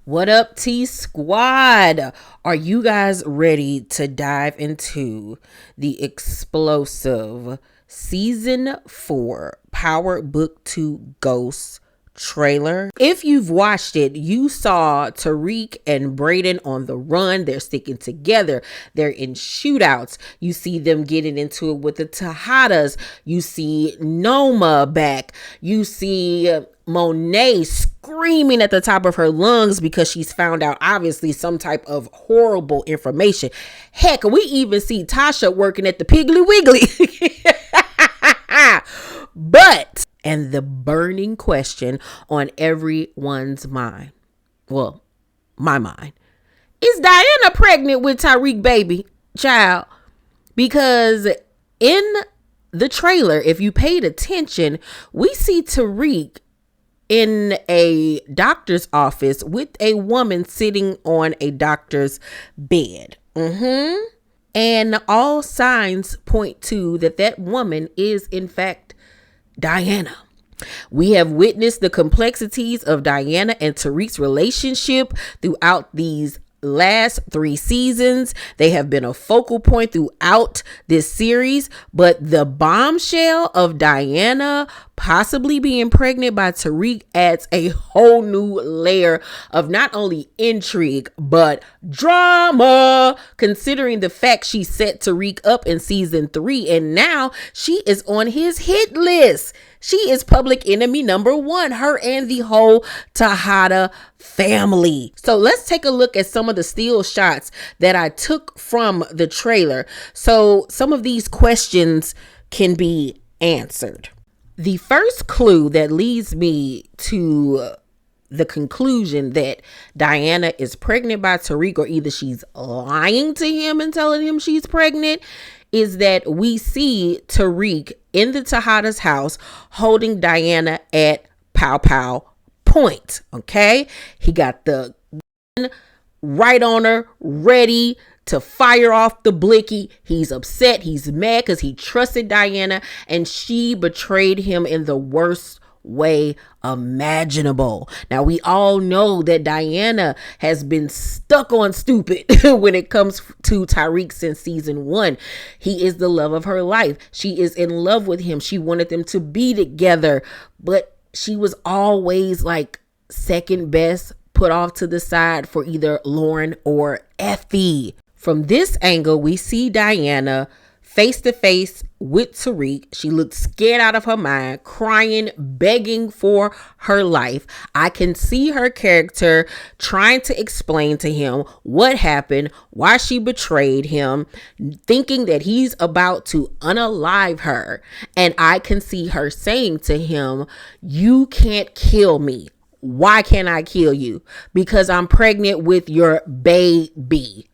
What up, T Squad? Are you guys ready to dive into the explosive season 4 Power Book 2 Ghost trailer? If you've watched it, you saw Tariq and Brayden on the run. They're sticking together. They're in shootouts. You see them getting into it with the Tejadas. You see Noma back. You see Monet screaming at the top of her lungs because she's found out obviously some type of horrible information. Heck, we even see Tasha working at the Piggly Wiggly. But, and the burning question on everyone's mind, well, my mind, is Diana pregnant with Tariq, baby child? Because in the trailer, if you paid attention, we see Tariq in a doctor's office with a woman sitting on a doctor's bed. And all signs point to that woman is in fact Diana. We have witnessed the complexities of Diana and Tariq's relationship throughout these last 3 seasons. They have been a focal point throughout this series, but the bombshell of Diana possibly being pregnant by Tariq adds a whole new layer of not only intrigue but drama, considering the fact she set Tariq up in season 3 and now she is on his hit list. She is public enemy number 1, her and the whole Tejada family. So let's take a look at some of the still shots that I took from the trailer, so some of these questions can be answered. The first clue that leads me to the conclusion that Diana is pregnant by Tariq, or either she's lying to him and telling him she's pregnant, is that we see Tariq in the Tejada's house holding Diana at pow point. Okay, he got the gun right on her, ready to fire off the blicky. He's upset, he's mad because he trusted Diana and she betrayed him in the worst way imaginable. Now we all know that Diana has been stuck on stupid when it comes to Tariq since season 1. He is the love of her life. She is in love with him. She wanted them to be together, but she was always like second best, put off to the side for either Lauren or Effie. From this angle, we see Diana face to face with Tariq. She looked scared out of her mind, crying, begging for her life. I can see her character trying to explain to him what happened, why she betrayed him, thinking that he's about to unalive her. And I can see her saying to him, "You can't kill me." Why can't I kill you? Because I'm pregnant with your baby.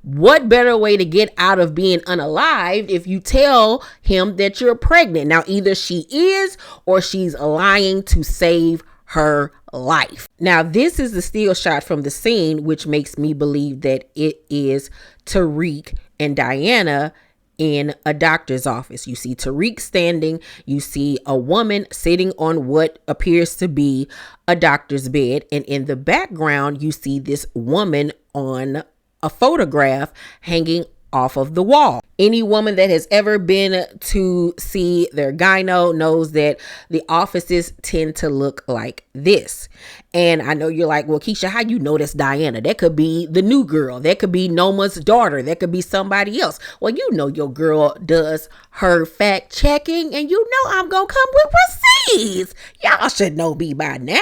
What better way to get out of being unalived if you tell him that you're pregnant? Now, either she is or she's lying to save her life. Now, this is the still shot from the scene, which makes me believe that it is Tariq and Diana in a doctor's office. You see Tariq standing, you see a woman sitting on what appears to be a doctor's bed, and in the background you see this woman on a photograph hanging off of the wall. Any woman that has ever been to see their gyno knows that the offices tend to look like this. And I know you're like, well, Keisha, how you know that's Diana? That could be the new girl. That could be Noma's daughter. That could be somebody else. Well, you know your girl does her fact checking, and you know I'm going to come with receipts. Y'all should know me by now,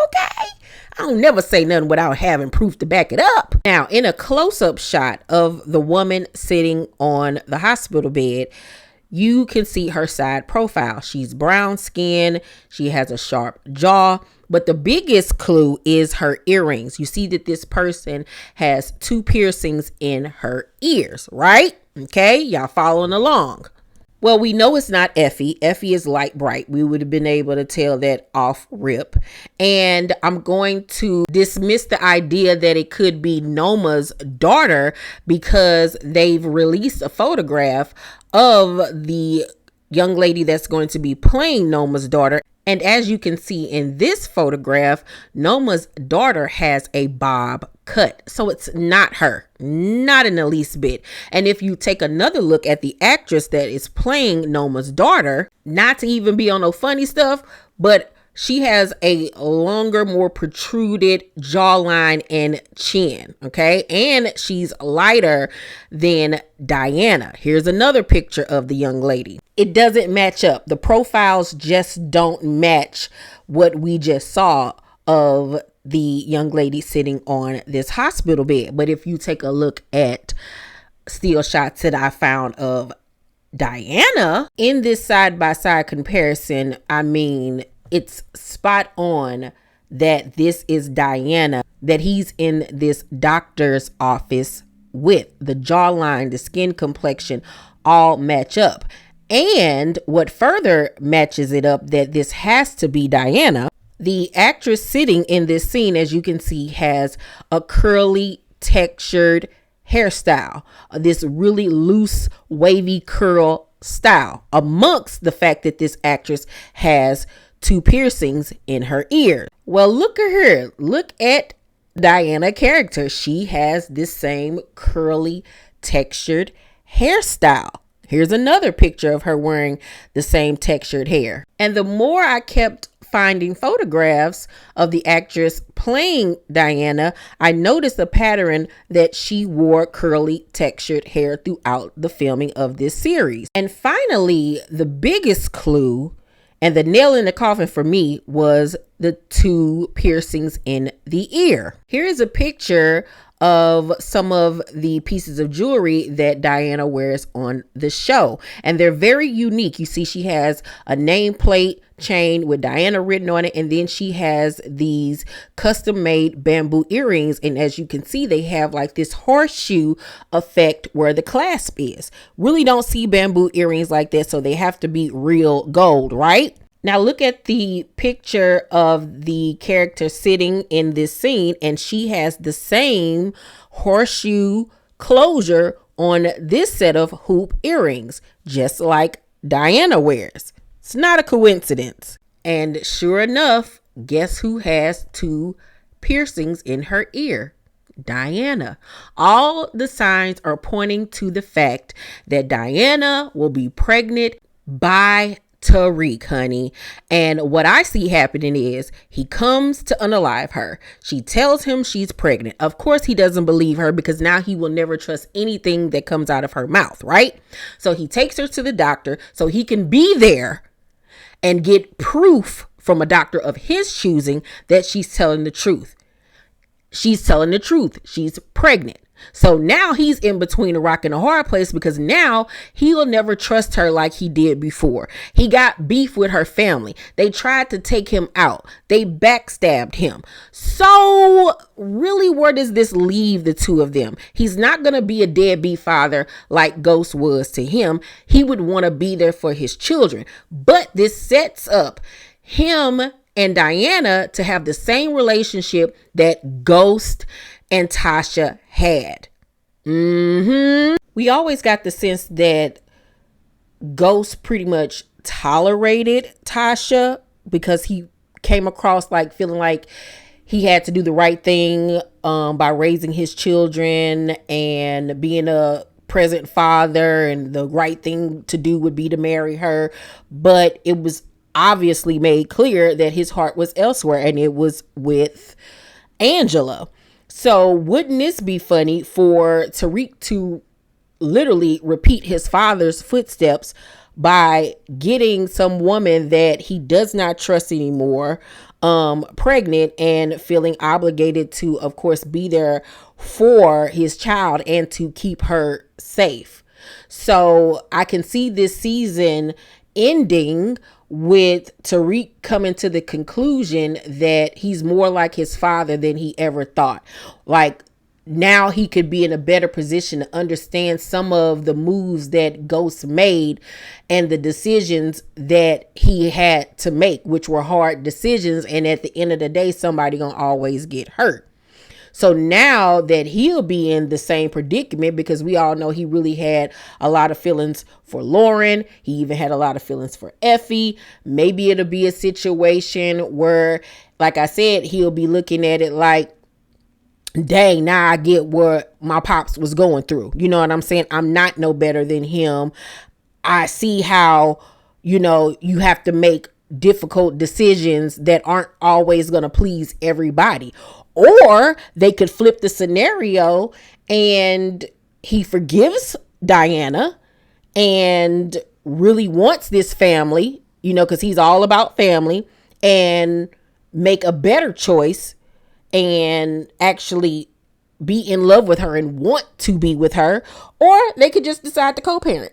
okay? I don't never say nothing without having proof to back it up. Now, in a close-up shot of the woman sitting on the hospital bed, you can see her side profile. She's brown skin. She has a sharp jaw. But the biggest clue is her earrings. You see that this person has 2 piercings in her ears, right? Okay, y'all following along. Well, we know it's not Effie. Effie is light bright. We would have been able to tell that off rip. And I'm going to dismiss the idea that it could be Noma's daughter because they've released a photograph of the young lady that's going to be playing Noma's daughter. And as you can see in this photograph, Noma's daughter has a bob cut. So it's not her, not in the least bit. And if you take another look at the actress that is playing Noma's daughter, not to even be on no funny stuff, but she has a longer, more protruded jawline and chin, okay? And she's lighter than Diana. Here's another picture of the young lady. It doesn't match up. The profiles just don't match what we just saw of the young lady sitting on this hospital bed. But if you take a look at still shots that I found of Diana in this side-by-side comparison, I mean, it's spot on that this is Diana that he's in this doctor's office with. The jawline, the skin complexion all match up. And what further matches it up that this has to be Diana, the actress sitting in this scene, as you can see, has a curly textured hairstyle, this really loose wavy curl style, amongst the fact that this actress has 2 piercings in her ear. Well, look at her. Look at Diana character. She has this same curly textured hairstyle. Here's another picture of her wearing the same textured hair. And the more I kept finding photographs of the actress playing Diana, I noticed a pattern that she wore curly textured hair throughout the filming of this series. And finally, the biggest clue and the nail in the coffin for me was the 2 piercings in the ear. Here is a picture of some of the pieces of jewelry that Diana wears on the show. And they're very unique. You see, she has a nameplate chain with Diana written on it. And then she has these custom made bamboo earrings. And as you can see, they have like this horseshoe effect where the clasp is. Really don't see bamboo earrings like that. So they have to be real gold, right? Now look at the picture of the character sitting in this scene, and she has the same horseshoe closure on this set of hoop earrings, just like Diana wears. It's not a coincidence. And sure enough, guess who has 2 piercings in her ear? Diana. All the signs are pointing to the fact that Diana will be pregnant by Tariq, honey. And what I see happening is he comes to unalive her. She tells him she's pregnant. Of course, he doesn't believe her because now he will never trust anything that comes out of her mouth, right? So he takes her to the doctor so he can be there and get proof from a doctor of his choosing that she's telling the truth. She's telling the truth. She's pregnant. So now he's in between a rock and a hard place because now he will never trust her like he did before. He got beef with her family. They tried to take him out. They backstabbed him. So really, where does this leave the 2 of them? He's not going to be a deadbeat father like Ghost was to him. He would want to be there for his children. But this sets up him and Diana to have the same relationship that Ghost and Tasha had. We always got the sense that Ghost pretty much tolerated Tasha because he came across like feeling like he had to do the right thing by raising his children and being a present father, and the right thing to do would be to marry her. But it was obviously made clear that his heart was elsewhere, and it was with Angela. So wouldn't this be funny for Tariq to literally repeat his father's footsteps by getting some woman that he does not trust anymore pregnant and feeling obligated to, of course, be there for his child and to keep her safe? So I can see this season ending with Tariq coming to the conclusion that he's more like his father than he ever thought. Like, now he could be in a better position to understand some of the moves that Ghost made and the decisions that he had to make, which were hard decisions. And at the end of the day, somebody gonna always get hurt. So now that he'll be in the same predicament, because we all know he really had a lot of feelings for Lauren. He even had a lot of feelings for Effie. Maybe it'll be a situation where, like I said, he'll be looking at it like, dang, now I get what my pops was going through. You know what I'm saying? I'm not no better than him. I see how, you have to make difficult decisions that aren't always going to please everybody. Or they could flip the scenario and he forgives Diana and really wants this family, because he's all about family, and make a better choice and actually be in love with her and want to be with her. Or they could just decide to co-parent.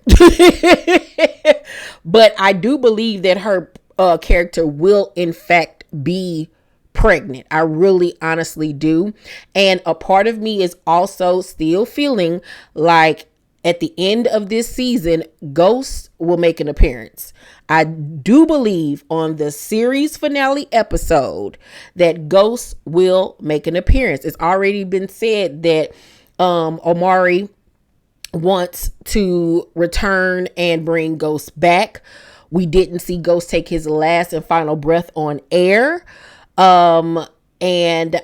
But I do believe that her character will in fact be pregnant. I really honestly do. And a part of me is also still feeling like at the end of this season, Ghost will make an appearance. I do believe on the series finale episode that Ghost will make an appearance. It's already been said that Omari wants to return and bring Ghost back. We didn't see Ghost take his last and final breath on air. And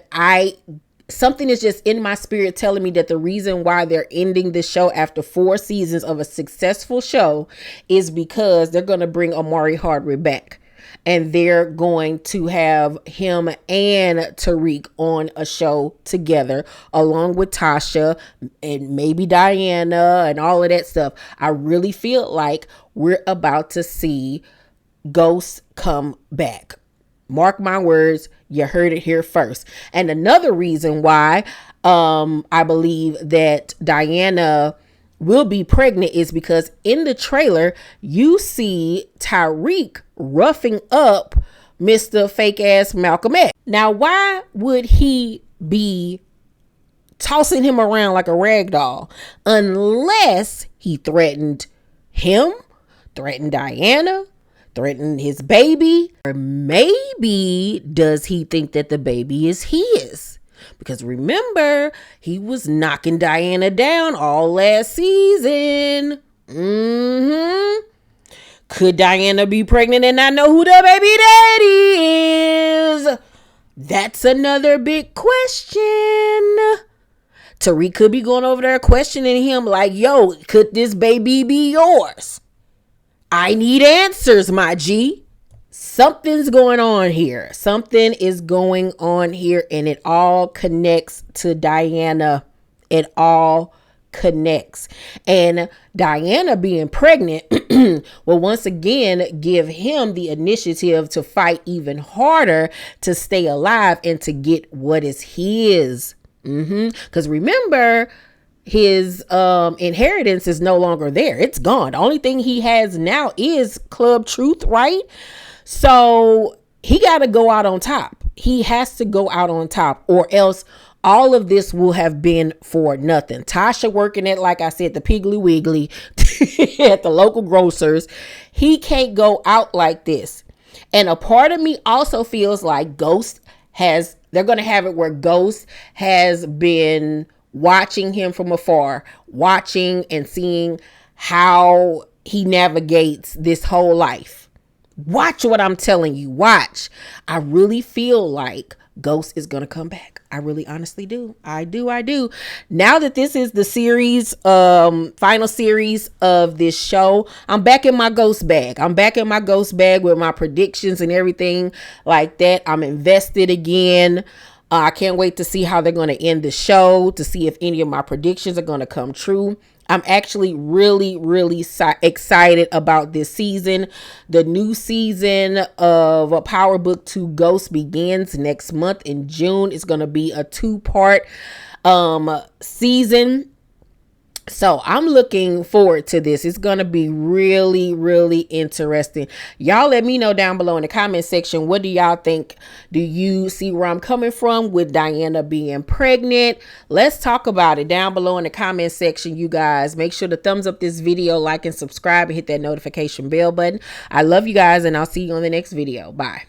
something is just in my spirit telling me that the reason why they're ending the show after 4 seasons of a successful show is because they're going to bring Omari Hardwick back. And they're going to have him and Tariq on a show together, along with Tasha and maybe Diana and all of that stuff. I really feel like we're about to see Ghost come back. Mark my words, you heard it here first. And another reason why I believe that Diana will be pregnant is because in the trailer, you see Tariq roughing up Mr. Fake Ass Malcolm X. Now, why would he be tossing him around like a rag doll unless he threatened him, threatened Diana, threatened his baby? Or maybe does he think that the baby is his? Because remember, he was knocking Diana down all last season. Could Diana be pregnant and not know who the baby daddy is? That's another big question. Tariq could be going over there questioning him like, yo, could this baby be yours? I need answers, my G. Something's going on here. Something is going on here, and it all connects to Diana. It all connects. And Diana being pregnant will once again give him the initiative to fight even harder to stay alive and to get what is his. Because remember, his inheritance is no longer there. It's gone. The only thing he has now is Club Truth, right? So he got to go out on top. He has to go out on top, or else all of this will have been for nothing. Tasha working at, like I said, the Piggly Wiggly at the local grocers. He can't go out like this. And a part of me also feels like they're going to have it where Ghost has been watching him from afar, watching and seeing how he navigates this whole life. Watch what I'm telling you. Watch. I really feel like Ghost is going to come back. I really honestly do. I do. Now that this is the series, final series of this show, I'm back in my Ghost bag. I'm back in my Ghost bag with my predictions and everything like that. I'm invested again. I can't wait to see how they're going to end the show, to see if any of my predictions are going to come true. I'm actually really, really excited about this season. The new season of Power Book 2 Ghost begins next month in June. It's going to be a 2-part season. So I'm looking forward to this. It's going to be really, really interesting. Y'all let me know down below in the comment section. What do y'all think? Do you see where I'm coming from with Diana being pregnant? Let's talk about it down below in the comment section, you guys. Make sure to thumbs up this video, like and subscribe, and hit that notification bell button. I love you guys, and I'll see you on the next video. Bye.